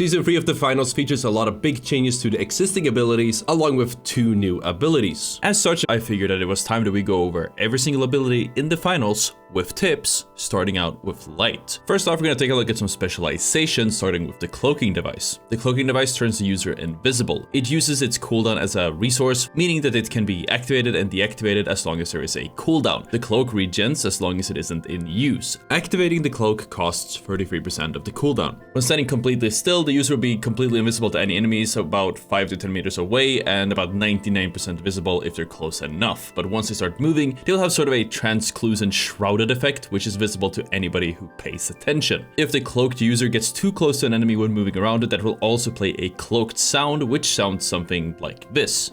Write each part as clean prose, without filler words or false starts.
Season 3 of the finals features a lot of big changes to the existing abilities, along with 2 new abilities. As such, I figured that it was time that we go over every single ability in the finals with tips, starting out with light. First off, we're going to take a look at some specialization, starting with the cloaking device. The cloaking device turns the user invisible. It uses its cooldown as a resource, meaning that it can be activated and deactivated as long as there is a cooldown. The cloak regens as long as it isn't in use. Activating the cloak costs 33% of the cooldown. When standing completely still, the user will be completely invisible to any enemies about 5 to 10 meters away and about 99% visible if they're close enough. But once they start moving, they'll have sort of a translucent shrouded effect, which is visible to anybody who pays attention. If the cloaked user gets too close to an enemy when moving around it, that will also play a cloaked sound, which sounds something like this.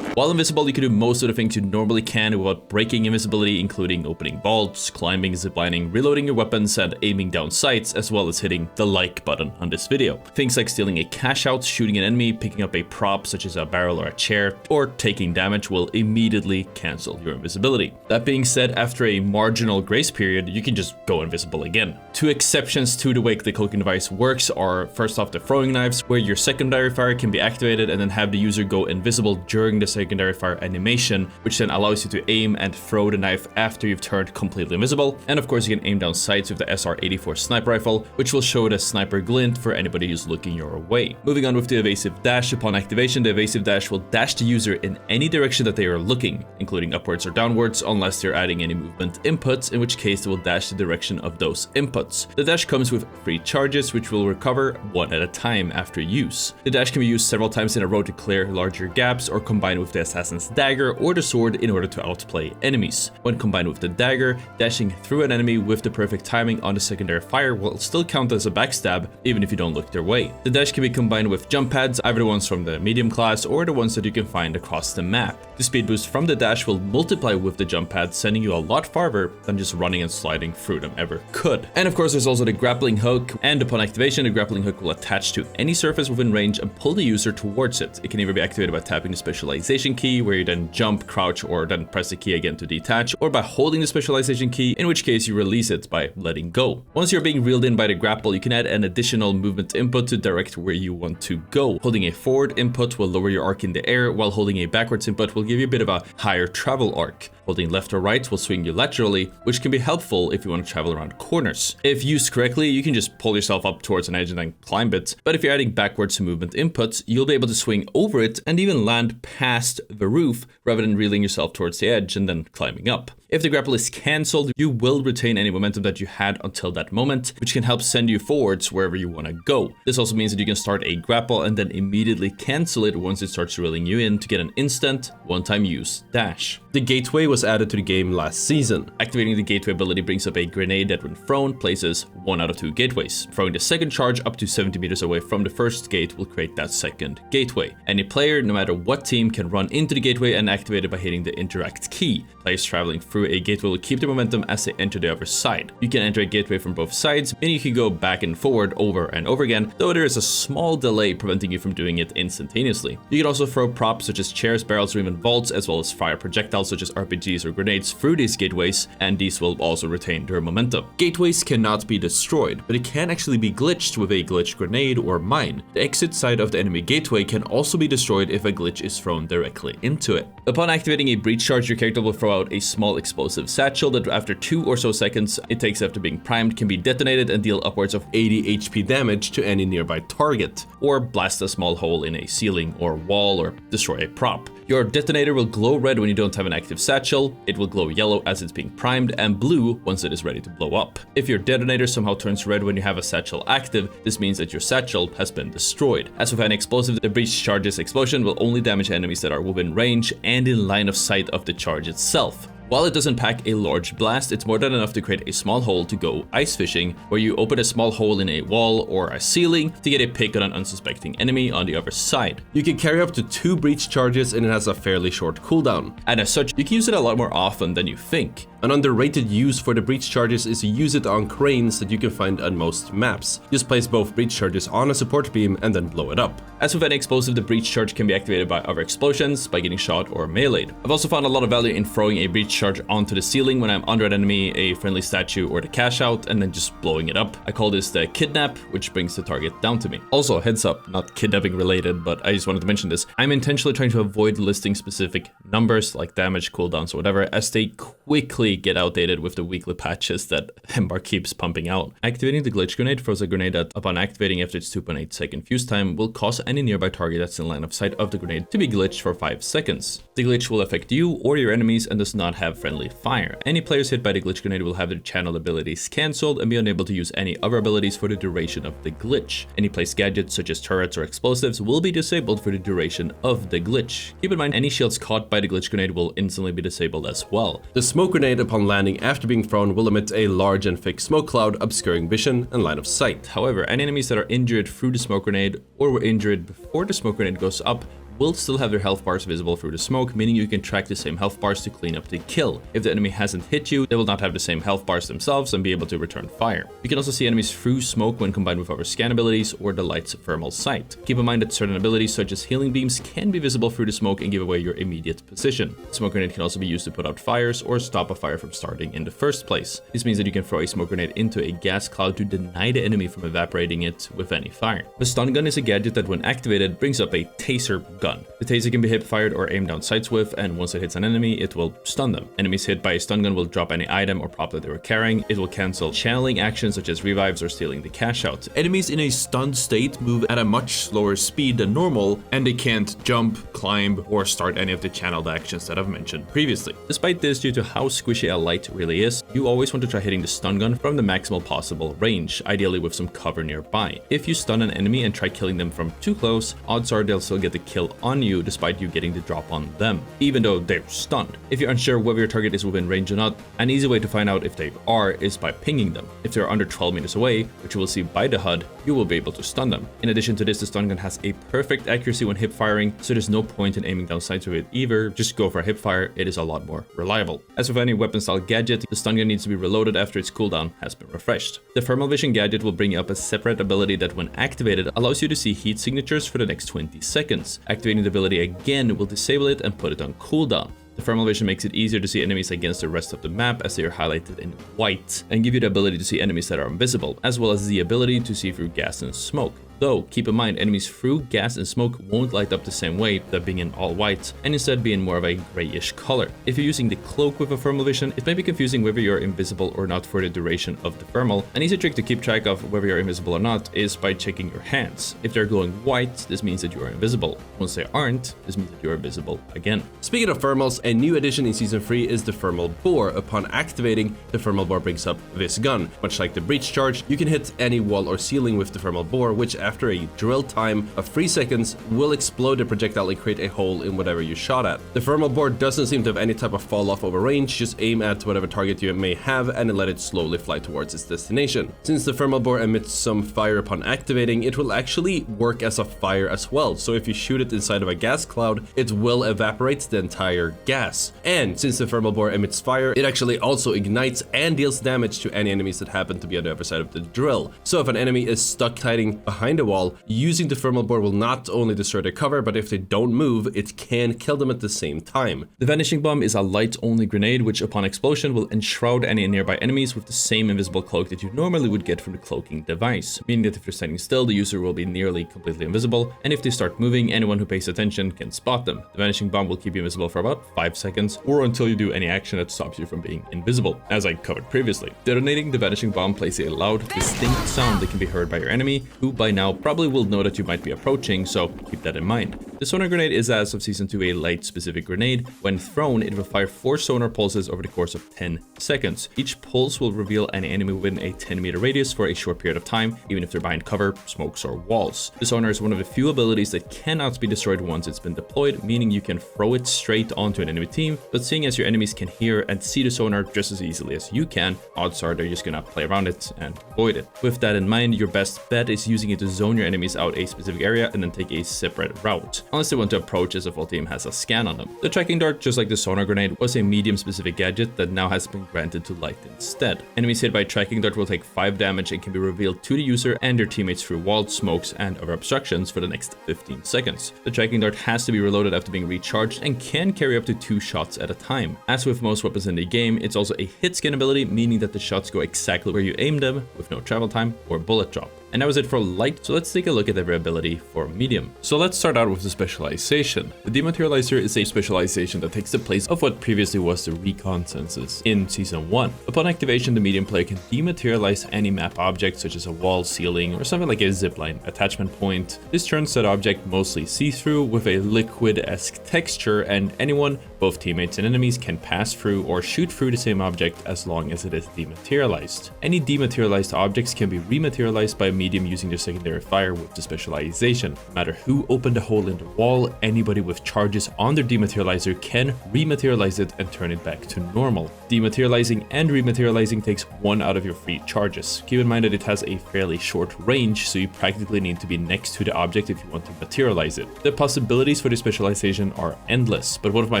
While invisible, you can do most of the things you normally can without breaking invisibility, including opening vaults, climbing, ziplining, reloading your weapons, and aiming down sights, as well as hitting the like button on this video. Things like stealing a cash out, shooting an enemy, picking up a prop such as a barrel or a chair, or taking damage will immediately cancel your invisibility. That being said, after a marginal grace period, you can just go invisible again. 2 exceptions to the way the cloaking device works are, first off, the throwing knives, where your secondary fire can be activated and then have the user go invisible during the secondary fire animation, which then allows you to aim and throw the knife after you've turned completely invisible. And of course, you can aim down sights with the SR-84 sniper rifle, which will show the sniper glint for anybody who's looking your way. Moving on with the evasive dash, upon activation, the evasive dash will dash the user in any direction that they are looking, including upwards or downwards, unless they're adding any movement inputs, in which case they will dash the direction of those inputs. The dash comes with 3 charges, which will recover 1 at a time after use. The dash can be used several times in a row to clear larger gaps, or combined with the assassin's dagger or the sword in order to outplay enemies. When combined with the dagger, dashing through an enemy with the perfect timing on the secondary fire will still count as a backstab, even if you don't look their way. The dash can be combined with jump pads, either the ones from the medium class or the ones that you can find across the map. The speed boost from the dash will multiply with the jump pads, sending you a lot farther than just running and sliding through them ever could. And of course, there's also the grappling hook, and upon activation, the grappling hook will attach to any surface within range and pull the user towards it. It can either be activated by tapping the specialization key, where you then jump, crouch, or then press the key again to detach, or by holding the specialization key, in which case you release it by letting go. Once you're being reeled in by the grapple, you can add an additional movement input to direct where you want to go. Holding a forward input will lower your arc in the air, while holding a backwards input will give you a bit of a higher travel arc. Holding left or right will swing you laterally, which can be helpful if you want to travel around corners. If used correctly, you can just pull yourself up towards an edge and then climb it, but if you're adding backwards movement inputs, you'll be able to swing over it and even land past the roof rather than reeling yourself towards the edge and then climbing up. If the grapple is cancelled, you will retain any momentum that you had until that moment, which can help send you forwards wherever you want to go. This also means that you can start a grapple and then immediately cancel it once it starts reeling you in to get an instant, one-time use dash. The gateway was added to the game last season. Activating the gateway ability brings up a grenade that, when thrown, places 1 out of 2 gateways. Throwing the second charge up to 70 meters away from the first gate will create that second gateway. Any player, no matter what team, can run into the gateway and activate it by hitting the interact key. Players traveling through a gateway will keep their momentum as they enter the other side. You can enter a gateway from both sides, meaning you can go back and forward over and over again, though there is a small delay preventing you from doing it instantaneously. You can also throw props such as chairs, barrels, or even vaults, as well as fire projectiles such as RPGs or grenades through these gateways, and these will also retain their momentum. Gateways cannot be destroyed, but it can actually be glitched with a glitch grenade or mine. The exit side of the enemy gateway can also be destroyed if a glitch is thrown directly into it. Upon activating a breach charge, your character will throw out a small explosive satchel that, after 2 or so seconds it takes after being primed, can be detonated and deal upwards of 80 HP damage to any nearby target, or blast a small hole in a ceiling or wall, or destroy a prop. Your detonator will glow red when you don't have an active satchel, it will glow yellow as it's being primed, and blue once it is ready to blow up. If your detonator somehow turns red when you have a satchel active, this means that your satchel has been destroyed. As with an explosive, the breach charge's explosion will only damage enemies that are within range and in line of sight of the charge itself. While it doesn't pack a large blast, it's more than enough to create a small hole to go ice fishing, where you open a small hole in a wall or a ceiling to get a pick on an unsuspecting enemy on the other side. You can carry up to 2 breach charges and it has a fairly short cooldown, and as such, you can use it a lot more often than you think. An underrated use for the breach charges is to use it on cranes that you can find on most maps. Just place both breach charges on a support beam and then blow it up. As with any explosive, the breach charge can be activated by other explosions, by getting shot or meleeed. I've also found a lot of value in throwing a breach charge onto the ceiling when I'm under an enemy, a friendly statue, or the cash out, and then just blowing it up. I call this the kidnap, which brings the target down to me. Also, heads up, not kidnapping related, but I just wanted to mention this. I'm intentionally trying to avoid listing specific numbers like damage, cooldowns, or whatever, as they quickly get outdated with the weekly patches that Embark keeps pumping out. Activating the glitch grenade throws a grenade that, upon activating after its 2.8 second fuse time, will cause any nearby target that's in line of sight of the grenade to be glitched for 5 seconds. The glitch will affect you or your enemies and does not have friendly fire. Any players hit by the glitch grenade will have their channel abilities cancelled and be unable to use any other abilities for the duration of the glitch. Any placed gadgets such as turrets or explosives will be disabled for the duration of the glitch. Keep in mind, any shields caught by the glitch grenade will instantly be disabled as well. The smoke grenade upon landing after being thrown will emit a large and thick smoke cloud obscuring vision and line of sight. However, any enemies that are injured through the smoke grenade or were injured before the smoke grenade goes up will still have their health bars visible through the smoke, meaning you can track the same health bars to clean up the kill. If the enemy hasn't hit you, they will not have the same health bars themselves and be able to return fire. You can also see enemies through smoke when combined with other scan abilities or the light's thermal sight. Keep in mind that certain abilities such as healing beams can be visible through the smoke and give away your immediate position. Smoke grenade can also be used to put out fires or stop a fire from starting in the first place. This means that you can throw a smoke grenade into a gas cloud to deny the enemy from evaporating it with any fire. The stun gun is a gadget that when activated brings up a taser gun. The taser can be hip fired or aimed down sights with, and once it hits an enemy, it will stun them. Enemies hit by a stun gun will drop any item or prop that they were carrying. It will cancel channeling actions such as revives or stealing the cash out. Enemies in a stunned state move at a much slower speed than normal, and they can't jump, climb, or start any of the channeled actions that I've mentioned previously. Despite this, due to how squishy a light really is, you always want to try hitting the stun gun from the maximal possible range, ideally with some cover nearby. If you stun an enemy and try killing them from too close, odds are they'll still get the kill on you despite you getting the drop on them, even though they're stunned. If you're unsure whether your target is within range or not, an easy way to find out if they are is by pinging them. If they're under 12 meters away, which you will see by the HUD, you will be able to stun them. In addition to this, the stun gun has a perfect accuracy when hip firing, so there's no point in aiming down sights with it either. Just go for a hip fire, it is a lot more reliable. As with any weapon style gadget, the stun gun needs to be reloaded after its cooldown has been refreshed. The thermal vision gadget will bring up a separate ability that when activated allows you to see heat signatures for the next 20 seconds. Activating the ability again will disable it and put it on cooldown. The thermal vision makes it easier to see enemies against the rest of the map as they are highlighted in white, and give you the ability to see enemies that are invisible, as well as the ability to see through gas and smoke. Though, keep in mind, enemies through gas and smoke won't light up the same way, that being in all white, and instead be in more of a grayish color. If you're using the cloak with a thermal vision, it may be confusing whether you're invisible or not for the duration of the thermal. An easy trick to keep track of whether you're invisible or not is by checking your hands. If they're glowing white, this means that you are invisible. Once they aren't, this means that you are visible again. Speaking of thermals, a new addition in Season 3 is the thermal bore. Upon activating, the thermal bore brings up this gun. Much like the breach charge, you can hit any wall or ceiling with the thermal bore, which after a drill time of 3 seconds will explode the projectile and create a hole in whatever you shot at. The thermal bore doesn't seem to have any type of fall off over range, just aim at whatever target you may have and then let it slowly fly towards its destination. Since the thermal bore emits some fire upon activating, it will actually work as a fire as well, so if you shoot it inside of a gas cloud, it will evaporate the entire gas. And since the thermal bore emits fire, it actually also ignites and deals damage to any enemies that happen to be on the other side of the drill. So if an enemy is stuck hiding behind a wall, using the thermal bore will not only destroy their cover, but if they don't move, it can kill them at the same time. The Vanishing Bomb is a light-only grenade which upon explosion will enshroud any nearby enemies with the same invisible cloak that you normally would get from the cloaking device, meaning that if you're standing still, the user will be nearly completely invisible, and if they start moving, anyone who pays attention can spot them. The Vanishing Bomb will keep you invisible for about 5 seconds, or until you do any action that stops you from being invisible, as I covered previously. Detonating the Vanishing Bomb plays a loud, distinct sound that can be heard by your enemy, who by now probably will know that you might be approaching, so keep that in mind. The sonar grenade is, as of Season 2, a light-specific grenade. When thrown, it will fire 4 sonar pulses over the course of 10 seconds. Each pulse will reveal any enemy within a 10-meter radius for a short period of time, even if they're behind cover, smokes, or walls. The sonar is one of the few abilities that cannot be destroyed once it's been deployed, meaning you can throw it straight onto an enemy team, but seeing as your enemies can hear and see the sonar just as easily as you can, odds are they're just gonna play around it and avoid it. With that in mind, your best bet is using it to zone your enemies out a specific area and then take a separate route. unless they want to approach as if all team has a scan on them. The tracking dart, just like the sonar grenade, was a medium specific gadget that now has been granted to light instead. Enemies hit by tracking dart will take 5 damage and can be revealed to the user and their teammates through walls, smokes, and other obstructions for the next 15 seconds. The tracking dart has to be reloaded after being recharged and can carry up to 2 shots at a time. As with most weapons in the game, it's also a hit scan ability, meaning that the shots go exactly where you aim them with no travel time or bullet drop. And that was it for light, so let's take a look at every ability for medium. So let's start out with the specialization. The Dematerializer is a specialization that takes the place of what previously was the Recon Senses in Season 1. Upon activation, the medium player can dematerialize any map object such as a wall, ceiling, or something like a zipline attachment point. This turns that object mostly see-through with a liquid-esque texture, and anyone, both teammates and enemies, can pass through or shoot through the same object as long as it is dematerialized. Any dematerialized objects can be rematerialized by medium using their secondary fire with the specialization. No matter who opened a hole in the wall, anybody with charges on their dematerializer can rematerialize it and turn it back to normal. Dematerializing and rematerializing takes 1 out of your 3 charges. Keep in mind that it has a fairly short range, so you practically need to be next to the object if you want to materialize it. The possibilities for the specialization are endless, but one of my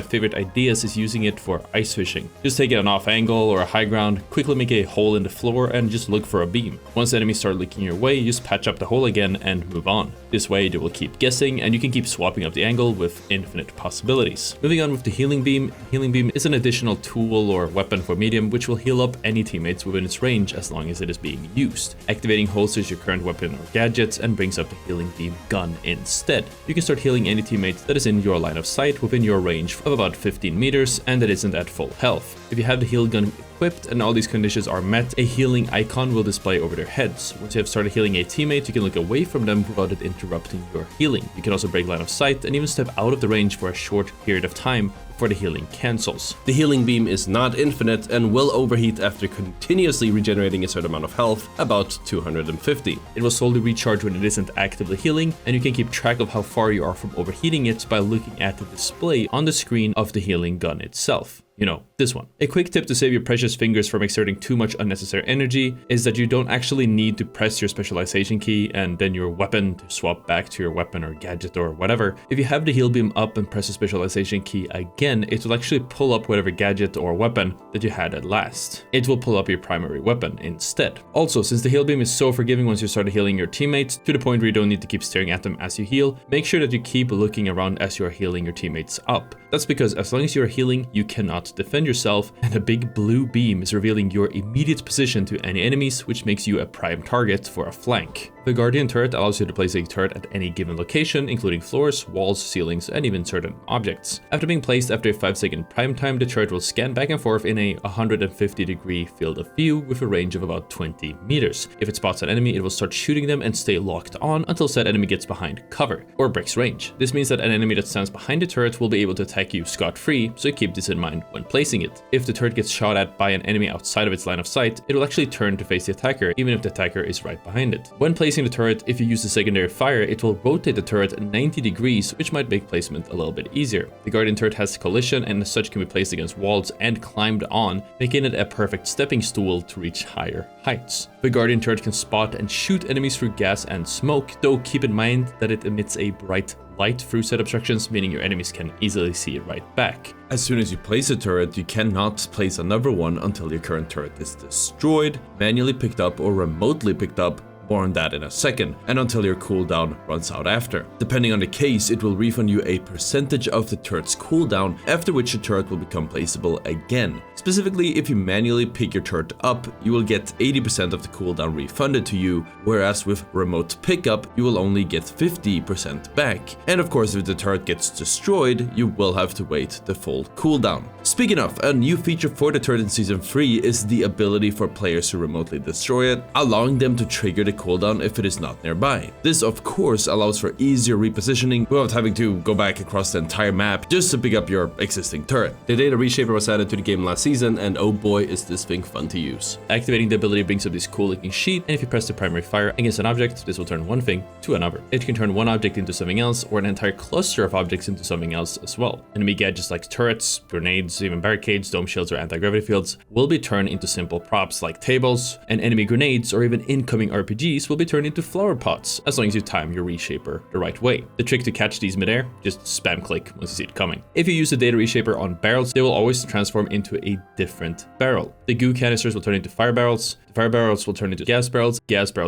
favorite ideas is using it for ice fishing. Just take it an off angle or a high ground, quickly make a hole in the floor and just look for a beam. Once the enemies start looking your way, you just patch up the hole again and move on. This way they will keep guessing and you can keep swapping up the angle with infinite possibilities. Moving on with the healing beam. Healing beam is an additional tool or weapon for medium which will heal up any teammates within its range as long as it is being used. Activating holsters your current weapon or gadgets and brings up the healing beam gun instead. You can start healing any teammate that is in your line of sight within your range of about 15 meters and that isn't at full health. If you have the heal gun equipped and all these conditions are met, a healing icon will display over their heads. Once you have started healing a teammate, you can look away from them without it interrupting your healing. You can also break line of sight and even step out of the range for a short period of time before the healing cancels. The healing beam is not infinite and will overheat after continuously regenerating a certain amount of health, about 250. It will slowly recharge when it isn't actively healing, and you can keep track of how far you are from overheating it by looking at the display on the screen of the healing gun itself. You know, this one. A quick tip to save your precious fingers from exerting too much unnecessary energy is that you don't actually need to press your specialization key and then your weapon to swap back to your weapon or gadget or whatever. If you have the heal beam up and press the specialization key again, it will actually pull up whatever gadget or weapon that you had at last. It will pull up your primary weapon instead. Also, since the heal beam is so forgiving once you start healing your teammates to the point where you don't need to keep staring at them as you heal, make sure that you keep looking around as you are healing your teammates up. That's because as long as you are healing, you cannot defend yourself, and a big blue beam is revealing your immediate position to any enemies, which makes you a prime target for a flank. The Guardian turret allows you to place a turret at any given location, including floors, walls, ceilings, and even certain objects. After being placed after a 5-second prime time, the turret will scan back and forth in a 150-degree field of view with a range of about 20 meters. If it spots an enemy, it will start shooting them and stay locked on until said enemy gets behind cover or breaks range. This means that an enemy that stands behind the turret will be able to attack you scot-free, so keep this in mind when placing it. If the turret gets shot at by an enemy outside of its line of sight, it will actually turn to face the attacker, even if the attacker is right behind it. When placing the turret, if you use the secondary fire, it will rotate the turret 90 degrees, which might make placement a little bit easier. The Guardian turret has collision and as such can be placed against walls and climbed on, making it a perfect stepping stool to reach higher heights. The Guardian turret can spot and shoot enemies through gas and smoke, though keep in mind that it emits a bright light through said obstructions, meaning your enemies can easily see it right back. As soon as you place a turret, you cannot place another one until your current turret is destroyed, manually picked up, or remotely picked up. More on that in a second, and until your cooldown runs out after. Depending on the case, it will refund you a percentage of the turret's cooldown, after which the turret will become placeable again. Specifically, if you manually pick your turret up, you will get 80% of the cooldown refunded to you, whereas with remote pickup, you will only get 50% back. And of course, if the turret gets destroyed, you will have to wait the full cooldown. Speaking of, a new feature for the turret in Season 3 is the ability for players to remotely destroy it, allowing them to trigger the cooldown if it is not nearby. This of course allows for easier repositioning without having to go back across the entire map just to pick up your existing turret. The data reshaper was added to the game last season, and oh boy is this thing fun to use. Activating the ability brings up this cool looking sheet, and if you press the primary fire against an object, this will turn one thing to another. It can turn one object into something else or an entire cluster of objects into something else as well. Enemy gadgets like turrets, grenades, even barricades, dome shields, or anti-gravity fields will be turned into simple props like tables, and enemy grenades or even incoming RPG RPGs will be turned into flower pots, as long as you time your reshaper the right way. The trick to catch these midair, just spam click once you see it coming. If you use the data reshaper on barrels, they will always transform into a different barrel. The goo canisters will turn into fire barrels, the fire barrels will turn into gas barrels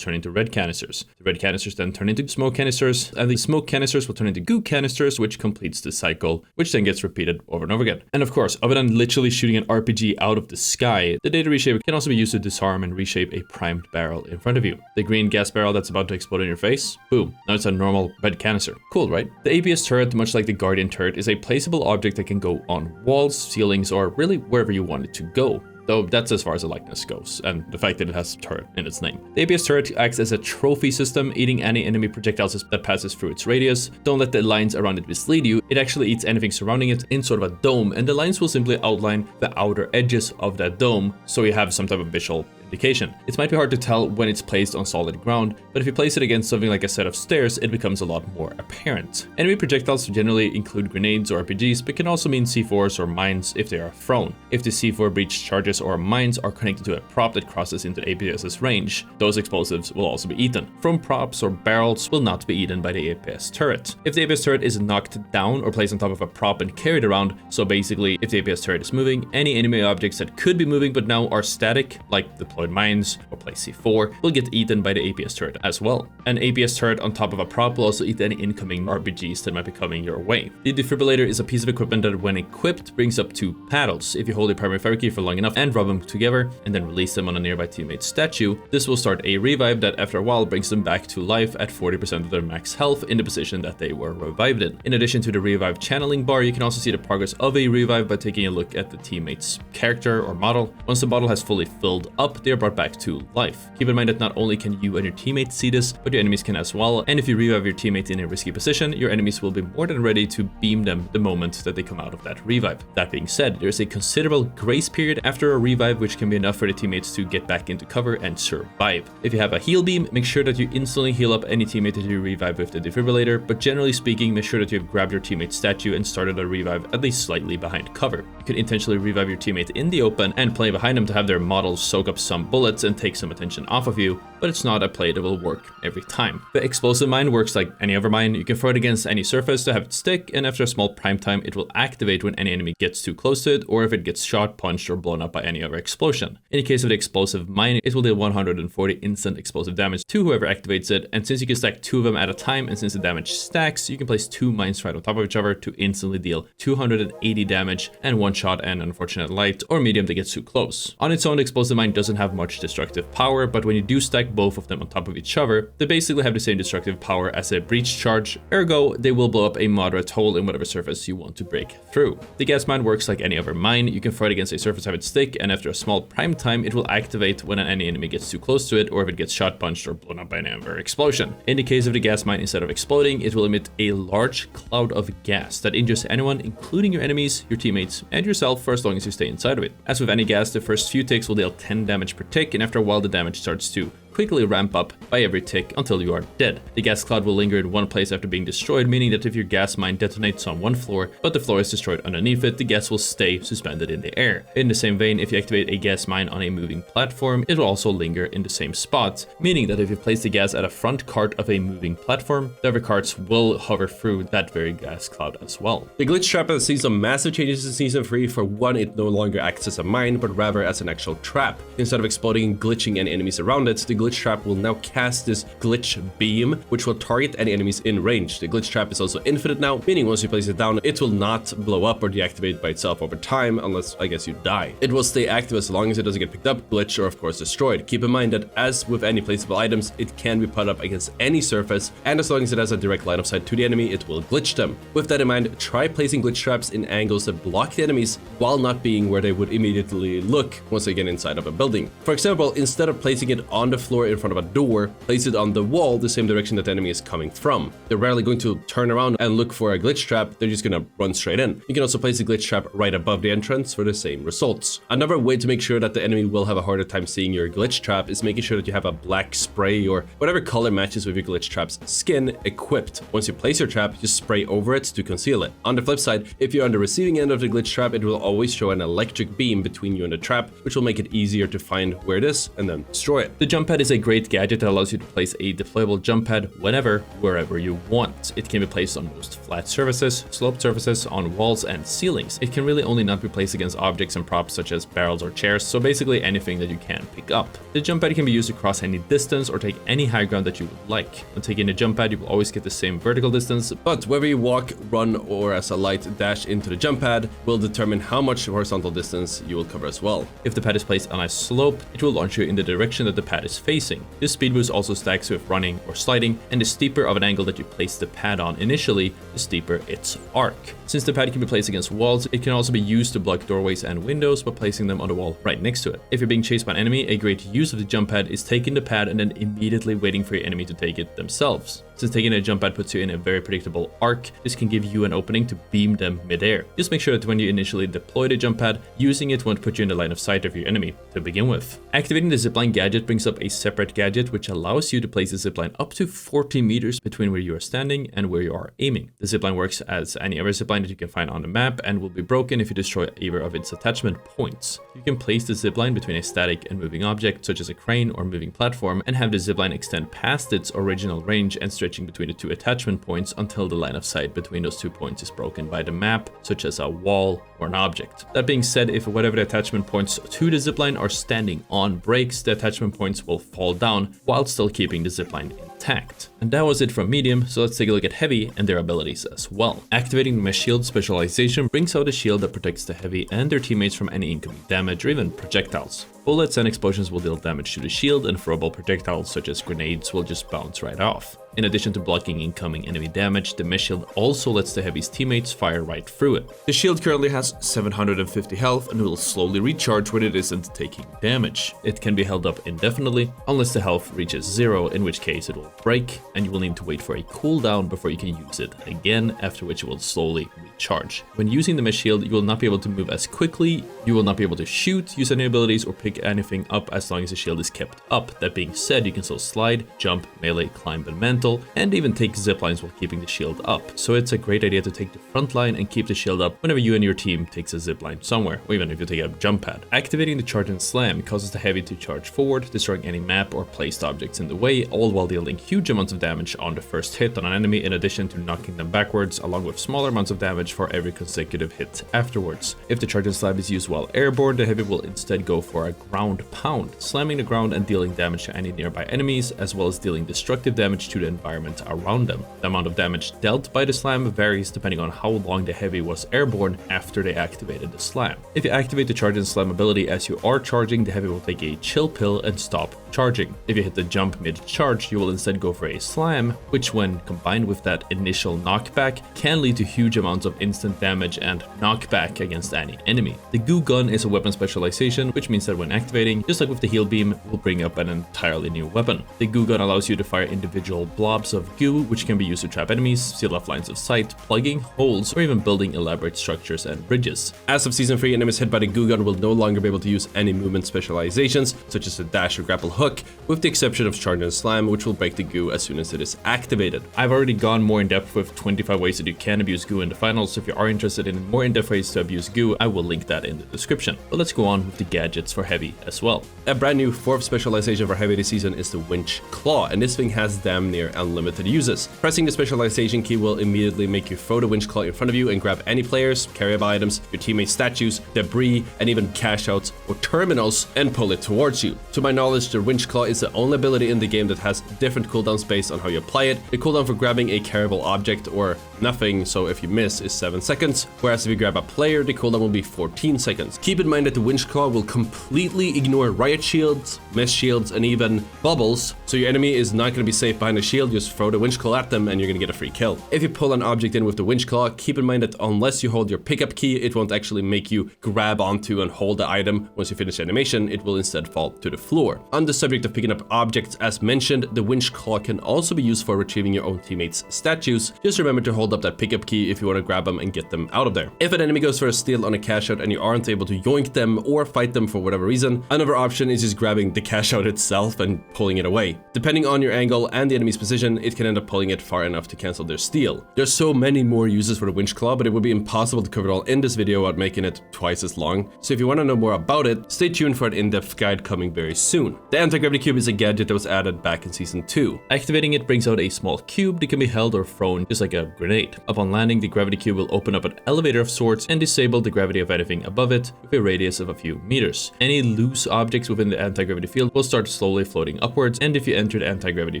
turn into red canisters. The red canisters then turn into smoke canisters, and the smoke canisters will turn into goo canisters, which completes the cycle, which then gets repeated over and over again. And of course, other than literally shooting an RPG out of the sky, the data reshaper can also be used to disarm and reshape a primed barrel in front of you. The green gas barrel that's about to explode in your face, boom, now it's a normal red canister. Cool, right? The APS turret, much like the Guardian turret, is a placeable object that can go on walls, ceilings, or really wherever you want it to go. Though that's as far as the likeness goes, and the fact that it has turret in its name. The APS turret acts as a trophy system, eating any enemy projectiles that passes through its radius. Don't let the lines around it mislead you. It actually eats anything surrounding it in sort of a dome, and the lines will simply outline the outer edges of that dome, so you have some type of visual indication. It might be hard to tell when it's placed on solid ground, but if you place it against something like a set of stairs, it becomes a lot more apparent. Enemy projectiles generally include grenades or RPGs, but can also mean C4s or mines if they are thrown. If the C4 breach charges or mines are connected to a prop that crosses into APS's range, those explosives will also be eaten. Thrown props or barrels will not be eaten by the APS turret. If the APS turret is knocked down or placed on top of a prop and carried around, so basically if the APS turret is moving, any enemy objects that could be moving but now are static, like the mines or place C4, will get eaten by the APS turret as well. An APS turret on top of a prop will also eat any incoming RPGs that might be coming your way. The defibrillator is a piece of equipment that when equipped brings up 2 paddles. If you hold a primary fire key for long enough and rub them together and then release them on a nearby teammate's statue, this will start a revive that after a while brings them back to life at 40% of their max health in the position that they were revived in. In addition to the revive channeling bar, you can also see the progress of a revive by taking a look at the teammate's character or model. Once the model has fully filled up, they are brought back to life. Keep in mind that not only can you and your teammates see this, but your enemies can as well, and if you revive your teammates in a risky position, your enemies will be more than ready to beam them the moment that they come out of that revive. That being said, there's a considerable grace period after a revive, which can be enough for the teammates to get back into cover and survive. If you have a heal beam, make sure that you instantly heal up any teammate that you revive with the defibrillator, but generally speaking, make sure that you have grabbed your teammate's statue and started a revive at least slightly behind cover. You could intentionally revive your teammate in the open and play behind them to have their models soak up some bullets and take some attention off of you, but it's not a play that will work every time. The explosive mine works like any other mine. You can throw it against any surface to have it stick, and after a small prime time, it will activate when any enemy gets too close to it, or if it gets shot, punched, or blown up by any other explosion. In the case of the explosive mine, it will deal 140 instant explosive damage to whoever activates it, and since you can stack 2 of them at a time, and since the damage stacks, you can place 2 mines right on top of each other to instantly deal 280 damage and 1 shot and unfortunate light or medium that gets too close. On its own, the explosive mine doesn't have much destructive power, but when you do stack both of them on top of each other, they basically have the same destructive power as a breach charge, ergo they will blow up a moderate hole in whatever surface you want to break through. The gas mine works like any other mine. You can throw it against a surface, have it stick, and after a small prime time, it will activate when any enemy gets too close to it, or if it gets shot, punched, or blown up by another explosion. In the case of the gas mine, instead of exploding, it will emit a large cloud of gas that injures anyone, including your enemies, your teammates, and yourself for as long as you stay inside of it. As with any gas, the first few ticks will deal 10 damage per tick, and after a while the damage starts to quickly ramp up by every tick until you are dead. The gas cloud will linger in one place after being destroyed, meaning that if your gas mine detonates on one floor, but the floor is destroyed underneath it, the gas will stay suspended in the air. In the same vein, if you activate a gas mine on a moving platform, it will also linger in the same spot, meaning that if you place the gas at a front cart of a moving platform, the other carts will hover through that very gas cloud as well. The glitch trap has seen some massive changes in Season 3. For one, it no longer acts as a mine, but rather as an actual trap. Instead of exploding and glitching any enemies around it, the glitch trap will now cast this glitch beam, which will target any enemies in range. The glitch trap is also infinite now, meaning once you place it down, it will not blow up or deactivate by itself over time, unless, I guess, you die. It will stay active as long as it doesn't get picked up, glitched, or of course destroyed. Keep in mind that as with any placeable items, it can be put up against any surface, and as long as it has a direct line of sight to the enemy, it will glitch them. With that in mind, try placing glitch traps in angles that block the enemies while not being where they would immediately look once they get inside of a building. For example, instead of placing it on the floor in front of a door, place it on the wall the same direction that the enemy is coming from. They're rarely going to turn around and look for a glitch trap, they're just gonna run straight in. You can also place a glitch trap right above the entrance for the same results. Another way to make sure that the enemy will have a harder time seeing your glitch trap is making sure that you have a black spray or whatever color matches with your glitch trap's skin equipped. Once you place your trap, just spray over it to conceal it. On the flip side, if you're on the receiving end of the glitch trap, it will always show an electric beam between you and the trap, which will make it easier to find where it is and then destroy it. The jump pad pad is a great gadget that allows you to place a deployable jump pad whenever, wherever you want. It can be placed on most flat surfaces, sloped surfaces, on walls and ceilings. It can really only not be placed against objects and props such as barrels or chairs, so basically anything that you can pick up. The jump pad can be used across any distance or take any high ground that you would like. When taking a jump pad, you will always get the same vertical distance, but whether you walk, run, or as a light dash into the jump pad will determine how much horizontal distance you will cover as well. If the pad is placed on a slope, it will launch you in the direction that the pad is facing. This speed boost also stacks with running or sliding, and the steeper of an angle that you place the pad on initially, the steeper its arc. Since the pad can be placed against walls, it can also be used to block doorways and windows by placing them on the wall right next to it. If you're being chased by an enemy, a great use of the jump pad is taking the pad and then immediately waiting for your enemy to take it themselves. Since taking a jump pad puts you in a very predictable arc, this can give you an opening to beam them midair. Just make sure that when you initially deploy the jump pad, using it won't put you in the line of sight of your enemy to begin with. Activating the zipline gadget brings up a separate gadget which allows you to place the zipline up to 40 meters between where you are standing and where you are aiming. The zipline works as any other zipline that you can find on the map and will be broken if you destroy either of its attachment points. You can place the zipline between a static and moving object such as a crane or moving platform and have the zipline extend past its original range and stretching between the two attachment points until the line of sight between those 2 points is broken by the map, such as a wall or an object. That being said, if whatever the attachment points to the zipline are standing on breaks, the attachment points will fall down while still keeping the zipline intact. And that was it from medium, so let's take a look at heavy and their abilities as well. Activating the mesh shield specialization brings out a shield that protects the heavy and their teammates from any incoming damage or even projectiles. Bullets and explosions will deal damage to the shield, and throwable projectiles such as grenades will just bounce right off. In addition to blocking incoming enemy damage, the mesh shield also lets the heavy's teammates fire right through it. The shield currently has 750 health and will slowly recharge when it isn't taking damage. It can be held up indefinitely unless the health reaches 0, in which case it will break and you will need to wait for a cooldown before you can use it again, after which it will slowly recharge. When using the mesh shield, you will not be able to move as quickly, you will not be able to shoot, use any abilities, or pick anything up as long as the shield is kept up. That being said, you can still slide, jump, melee, climb, and mantle, and even take ziplines while keeping the shield up. So it's a great idea to take the front line and keep the shield up whenever you and your team takes a zipline somewhere, or even if you take a jump pad. Activating the charge and slam causes the heavy to charge forward, destroying any map or placed objects in the way, all while dealing huge amounts of damage on the first hit on an enemy, in addition to knocking them backwards, along with smaller amounts of damage for every consecutive hit afterwards. If the charge and slam is used while airborne, the heavy will instead go for a ground pound, slamming the ground and dealing damage to any nearby enemies, as well as dealing destructive damage to the environment around them. The amount of damage dealt by the slam varies depending on how long the heavy was airborne after they activated the slam. If you activate the charge and slam ability as you are charging, the heavy will take a chill pill and stop charging. If you hit the jump mid-charge, you will instead go for a slam, which when combined with that initial knockback can lead to huge amounts of instant damage and knockback against any enemy. The goo gun is a weapon specialization, which means that when activating, just like with the heal beam, will bring up an entirely new weapon. The goo gun allows you to fire individual blobs of goo, which can be used to trap enemies, seal off lines of sight, plugging holes, or even building elaborate structures and bridges. As of Season 3, enemies hit by the goo gun will no longer be able to use any movement specializations, such as a dash or grapple hook, with the exception of charge and slam, which will break the goo as soon as it is activated. I've already gone more in depth with 25 ways that you can abuse goo in the finals, so if you are interested in more in-depth ways to abuse goo, I will link that in the description. But let's go on with the gadgets for heavy as well. A brand new 4th specialization for heavy this season is the winch claw, and this thing has damn near unlimited uses. Pressing the specialization key will immediately make you throw the winch claw in front of you and grab any players, carry-up items, your teammates' statues, debris, and even cash outs or terminals and pull it towards you. To my knowledge, the winch claw is the only ability in the game that has different cooldowns based on how you apply it. The cooldown for grabbing a carryable object or nothing, so if you miss, is 7 seconds, whereas if you grab a player, the cooldown will be 14 seconds. Keep in mind that the winch claw will completely ignore riot shields, mesh shields, and even bubbles, so your enemy is not going to be safe behind a shield. Just throw the winch claw at them and you're going to get a free kill. If you pull an object in with the winch claw, keep in mind that unless you hold your pickup key, it won't actually make you grab onto and hold the item. Once you finish the animation, it will instead fall to the floor. On the subject of picking up objects, as mentioned, the winch claw can also be used for retrieving your own teammates' statues. Just remember to hold up that pickup key if you want to grab them and get them out of there. If an enemy goes for a steal on a cash out and you aren't able to yoink them or fight them for whatever reason, season. Another option is just grabbing the cash out itself and pulling it away. Depending on your angle and the enemy's position, it can end up pulling it far enough to cancel their steal. There's so many more uses for the winch claw, but it would be impossible to cover it all in this video without making it twice as long. So if you want to know more about it, stay tuned for an in-depth guide coming very soon. The anti-gravity cube is a gadget that was added back in season 2. Activating it brings out a small cube that can be held or thrown just like a grenade. Upon landing, the gravity cube will open up an elevator of sorts and disable the gravity of anything above it with a radius of a few meters. Any loose objects within the anti-gravity field will start slowly floating upwards, and if you enter the anti-gravity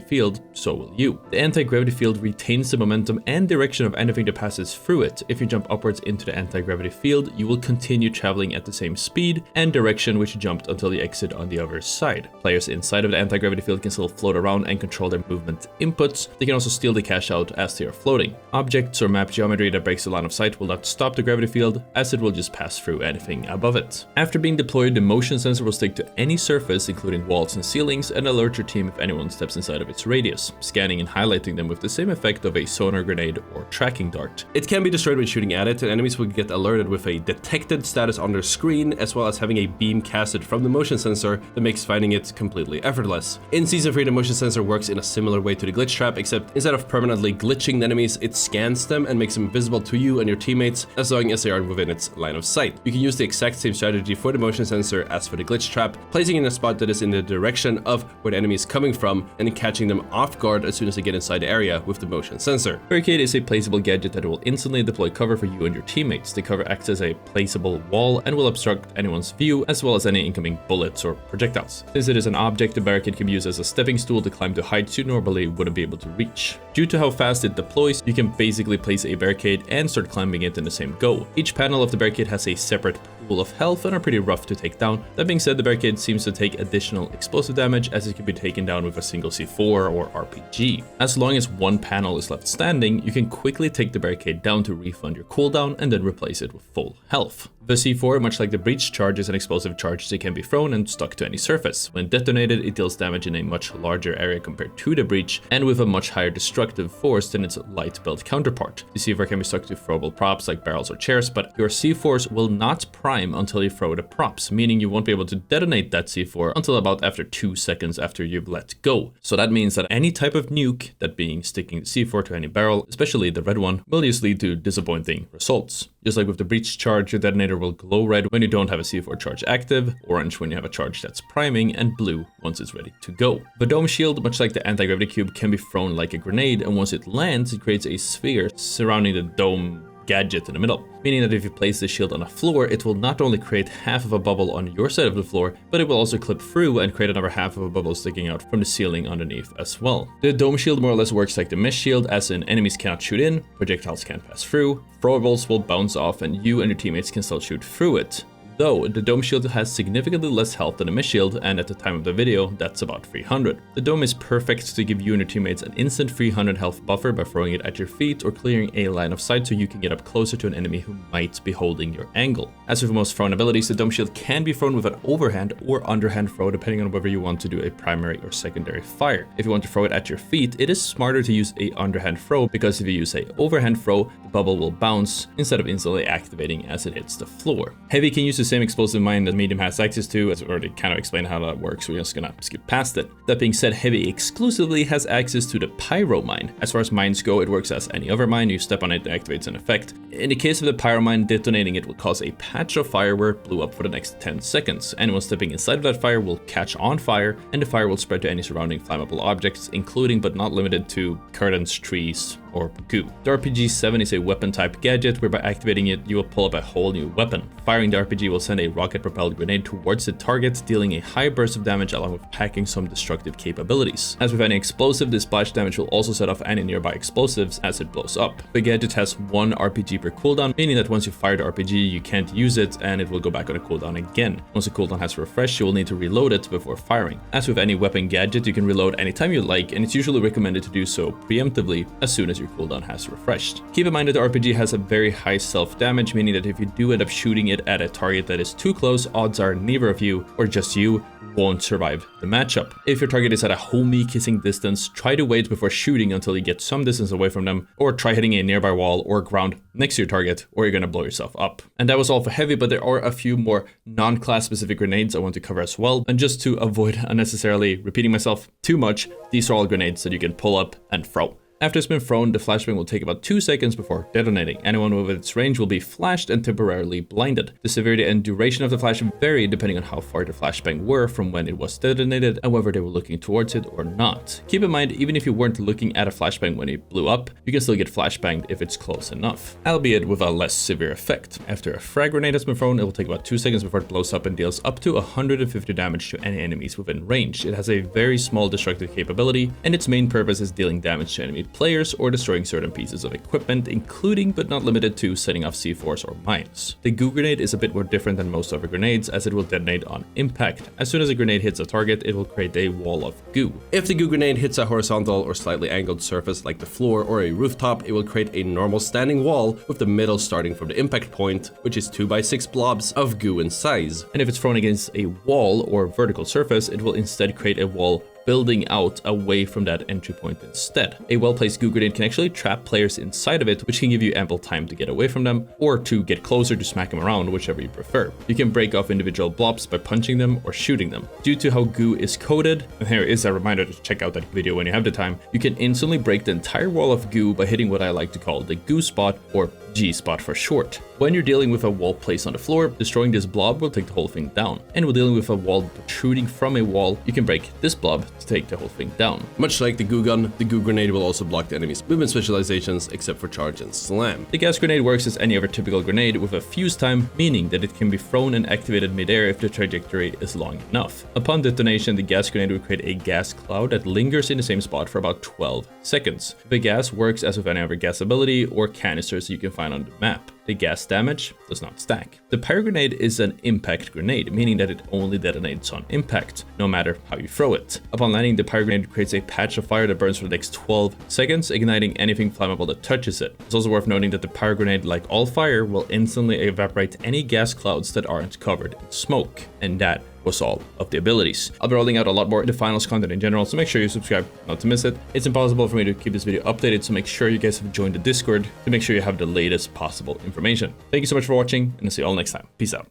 field, so will you. The anti-gravity field retains the momentum and direction of anything that passes through it. If you jump upwards into the anti-gravity field, you will continue traveling at the same speed and direction which you jumped until you exit on the other side. Players inside of the anti-gravity field can still float around and control their movement inputs. They can also steal the cash out as they are floating. Objects or map geometry that breaks the line of sight will not stop the gravity field, as it will just pass through anything above it. After being deployed, the motion sensor will stick to any surface, including walls and ceilings, and alert your team if anyone steps inside of its radius, scanning and highlighting them with the same effect of a sonar grenade or tracking dart. It can be destroyed when shooting at it, and enemies will get alerted with a detected status on their screen, as well as having a beam casted from the motion sensor that makes finding it completely effortless. In Season 3, the motion sensor works in a similar way to the glitch trap, except instead of permanently glitching the enemies, it scans them and makes them visible to you and your teammates as long as they are within its line of sight. You can use the exact same strategy for the motion sensor as for the glitch trap, placing it in a spot that is in the direction of where the enemy is coming from and then catching them off guard as soon as they get inside the area with the motion sensor. Barricade is a placeable gadget that will instantly deploy cover for you and your teammates. The cover acts as a placeable wall and will obstruct anyone's view, as well as any incoming bullets or projectiles. Since it is an object, the barricade can be used as a stepping stool to climb to heights you normally wouldn't be able to reach. Due to how fast it deploys, you can basically place a barricade and start climbing it in the same go. Each panel of the barricade has a separate pool of health and are pretty rough to take down. That being said, the barricade seems to take additional explosive damage, as it can be taken down with a single C4 or RPG. As long as one panel is left standing, you can quickly take the barricade down to refund your cooldown and then replace it with full health. The C4, much like the breach charge, is an explosive charge that can be thrown and stuck to any surface. When detonated, it deals damage in a much larger area compared to the breach, and with a much higher destructive force than its light build counterpart. The C4 can be stuck to throwable props like barrels or chairs, but your C4s will not prime until you throw the props, meaning you won't be able to detonate that C4 until about after 2 seconds after you've let go. So that means that any type of nuke, that being sticking the C4 to any barrel, especially the red one, will just lead to disappointing results. Just like with the breach charge, your detonator will glow red when you don't have a C4 charge active, orange when you have a charge that's priming, and blue once it's ready to go. The dome shield, much like the anti-gravity cube, can be thrown like a grenade, and once it lands, it creates a sphere surrounding the dome gadget in the middle, meaning that if you place the shield on a floor, it will not only create half of a bubble on your side of the floor, but it will also clip through and create another half of a bubble sticking out from the ceiling underneath as well. The dome shield more or less works like the mesh shield, as in enemies cannot shoot in, projectiles can't pass through, throwables will bounce off, and you and your teammates can still shoot through it. Though, the dome shield has significantly less health than the mesh shield, and at the time of the video, that's about 300. The dome is perfect to give you and your teammates an instant 300 health buffer by throwing it at your feet or clearing a line of sight so you can get up closer to an enemy who might be holding your angle. As with most thrown abilities, the dome shield can be thrown with an overhand or underhand throw depending on whether you want to do a primary or secondary fire. If you want to throw it at your feet, it is smarter to use a underhand throw, because if you use a overhand throw, the bubble will bounce instead of instantly activating as it hits the floor. Heavy can use the same explosive mine that medium has access to, as I already kind of explained how that works, we're just gonna skip past it. That being said, heavy exclusively has access to the pyro mine. As far as mines go, it works as any other mine. You step on it, it activates an effect. In the case of the pyro mine, detonating it will cause a patch of fire where it blew up for the next 10 seconds. Anyone stepping inside of that fire will catch on fire, and the fire will spread to any surrounding flammable objects, including but not limited to curtains, trees, or goo. The RPG-7 is a weapon type gadget where by activating it, you will pull up a whole new weapon. Firing the RPG will send a rocket-propelled grenade towards the target, dealing a high burst of damage along with packing some destructive capabilities. As with any explosive, the splash damage will also set off any nearby explosives as it blows up. The gadget has 1 RPG per cooldown, meaning that once you fire the RPG, you can't use it and it will go back on a cooldown again. Once the cooldown has refreshed, you will need to reload it before firing. As with any weapon gadget, you can reload anytime you like, and it's usually recommended to do so preemptively as soon as your cooldown has refreshed. Keep in mind that the RPG has a very high self-damage, meaning that if you do end up shooting it at a target that is too close, odds are neither of you, or just you, won't survive the matchup. If your target is at a homie kissing distance, try to wait before shooting until you get some distance away from them, or try hitting a nearby wall or ground next to your target, or you're gonna blow yourself up. And that was all for heavy, but there are a few more non-class specific grenades I want to cover as well. And just to avoid unnecessarily repeating myself too much, these are all grenades that you can pull up and throw. After it's been thrown, the flashbang will take about 2 seconds before detonating. Anyone within its range will be flashed and temporarily blinded. The severity and duration of the flash vary depending on how far the flashbang were from when it was detonated and whether they were looking towards it or not. Keep in mind, even if you weren't looking at a flashbang when it blew up, you can still get flashbanged if it's close enough, albeit with a less severe effect. After a frag grenade has been thrown, it will take about 2 seconds before it blows up and deals up to 150 damage to any enemies within range. It has a very small destructive capability, and its main purpose is dealing damage to enemy players or destroying certain pieces of equipment, including but not limited to setting off C4s or mines. The goo grenade is a bit more different than most other grenades, as it will detonate on impact. As soon as a grenade hits a target, it will create a wall of goo. If the goo grenade hits a horizontal or slightly angled surface like the floor or a rooftop, it will create a normal standing wall with the middle starting from the impact point, which is 2x6 blobs of goo in size. And if it's thrown against a wall or vertical surface, it will instead create a wall building out away from that entry point instead. A well-placed goo grenade can actually trap players inside of it, which can give you ample time to get away from them, or to get closer to smack them around, whichever you prefer. You can break off individual blobs by punching them or shooting them. Due to how goo is coated, and here is a reminder to check out that video when you have the time, you can instantly break the entire wall of goo by hitting what I like to call the goo spot, or G-spot for short. When you're dealing with a wall placed on the floor, destroying this blob will take the whole thing down. And when dealing with a wall protruding from a wall, you can break this blob to take the whole thing down. Much like the goo gun, the goo grenade will also block the enemy's movement specializations except for charge and slam. The gas grenade works as any other typical grenade with a fuse time, meaning that it can be thrown and activated midair if the trajectory is long enough. Upon detonation, the gas grenade will create a gas cloud that lingers in the same spot for about 12 seconds. The gas works as with any other gas ability or canisters you can find on the map. The gas damage does not stack. The pyro grenade is an impact grenade, meaning that it only detonates on impact, no matter how you throw it. Upon landing, the pyro grenade creates a patch of fire that burns for the next 12 seconds, igniting anything flammable that touches it. It's also worth noting that the pyro grenade, like all fire, will instantly evaporate any gas clouds that aren't covered in smoke. And that was all of the abilities. I'll be rolling out a lot more in the finals content in general, so make sure you subscribe not to miss it. It's impossible for me to keep this video updated, so make sure you guys have joined the Discord to make sure you have the latest possible information. Thank you so much for watching, and I'll see you all next time. Peace out.